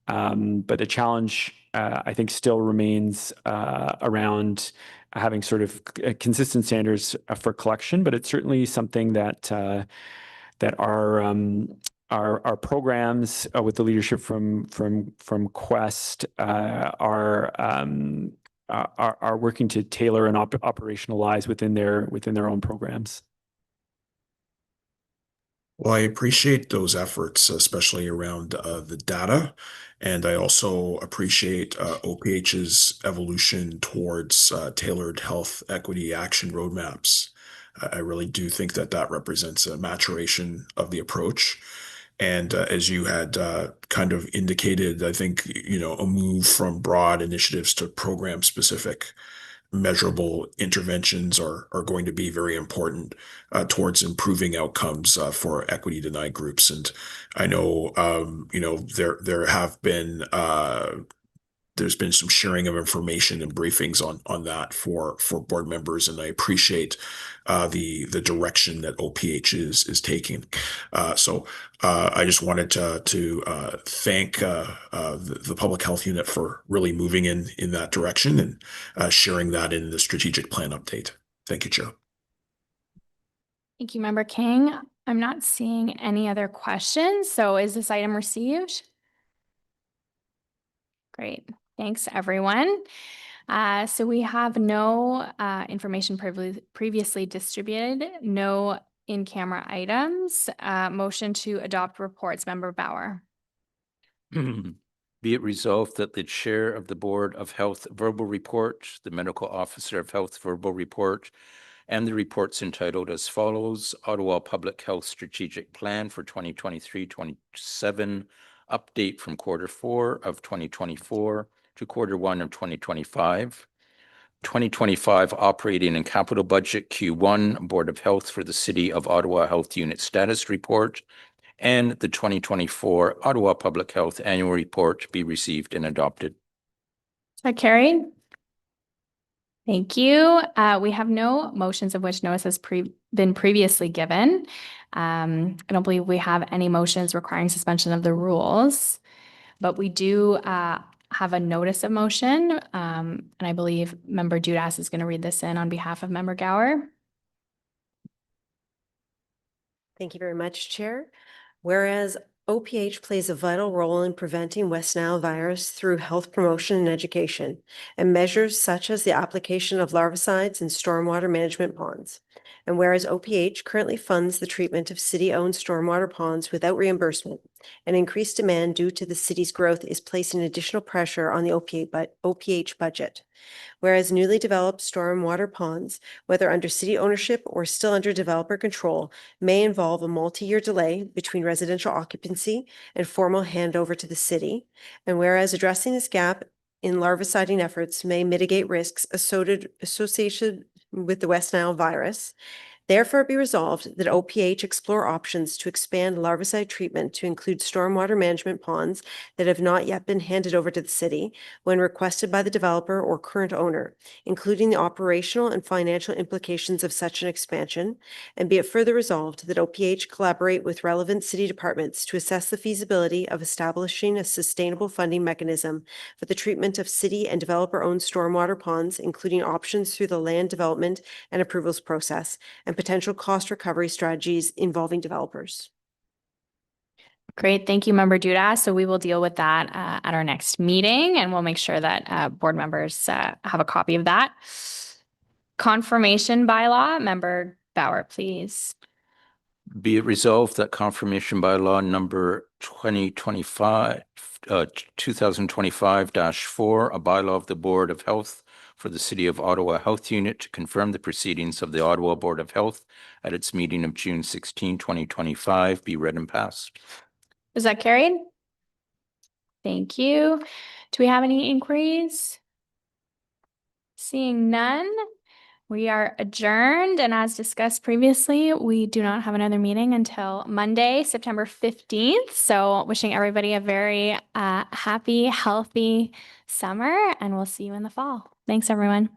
But the challenge, I think, still remains around having sort of consistent standards for collection. But it's certainly something that our programs with the leadership from Quest are working to tailor and operationalize within their own programs. Well, I appreciate those efforts, especially around the data. And I also appreciate OPH's evolution towards tailored health equity action roadmaps. I really do think that that represents a maturation of the approach. And as you had kind of indicated, I think, a move from broad initiatives to program specific measurable interventions are going to be very important towards improving outcomes for equity denied groups. And I know, there's been some sharing of information and briefings on that for board members, and I appreciate the direction that OPH is taking. So I just wanted to thank the public health unit for really moving in that direction and sharing that in the strategic plan update. Thank you, Chair. Thank you, Member King. I'm not seeing any other questions. So is this item received? Great. Thanks, everyone. So we have no information previously distributed, no in-camera items. Motion to adopt reports, Member Bauer. Be it resolved that the Chair of the Board of Health verbal report, the Medical Officer of Health verbal report, and the reports entitled as follows: Ottawa Public Health Strategic Plan for 2023-27, update from Q4 of 2024 to Q1 of 2025. 2025 Operating and Capital Budget Q1 Board of Health for the City of Ottawa Health Unit Status Report, and the 2024 Ottawa Public Health Annual Report be received and adopted. Is that carried? Thank you. We have no motions of which notice has been previously given. I don't believe we have any motions requiring suspension of the rules, but we do have a notice of motion, and I believe Member Dudas is going to read this in on behalf of Member Gower. Thank you very much, Chair. Whereas OPH plays a vital role in preventing West Nile virus through health promotion and education, and measures such as the application of larvicides in stormwater management ponds. And whereas OPH currently funds the treatment of city-owned stormwater ponds without reimbursement, An increased demand due to the city's growth is placing additional pressure on the OPH budget. Whereas newly developed stormwater ponds, whether under city ownership or still under developer control, may involve a multi-year delay between residential occupancy and formal handover to the city. And whereas addressing this gap in larviciding efforts may mitigate risks associated with the West Nile virus, therefore be resolved that OPH explore options to expand larvicide treatment to include stormwater management ponds that have not yet been handed over to the city when requested by the developer or current owner, including the operational and financial implications of such an expansion, and be it further resolved that OPH collaborate with relevant city departments to assess the feasibility of establishing a sustainable funding mechanism for the treatment of city and developer-owned stormwater ponds, including options through the land development and approvals process, and potential cost recovery strategies involving developers. Great. Thank you, Member Duda. So we will deal with that at our next meeting, and we'll make sure that board members have a copy of that. Confirmation bylaw, Member Bauer, please. Be it resolved that confirmation bylaw number 2025, 2025-4, a bylaw of the Board of Health for the City of Ottawa Health Unit to confirm the proceedings of the Ottawa Board of Health at its meeting of June 16, 2025, be read and passed. Is that carried? Thank you. Do we have any inquiries? Seeing none, we are adjourned. And as discussed previously, we do not have another meeting until Monday, September 15th. So wishing everybody a very happy, healthy summer, and we'll see you in the fall. Thanks, everyone.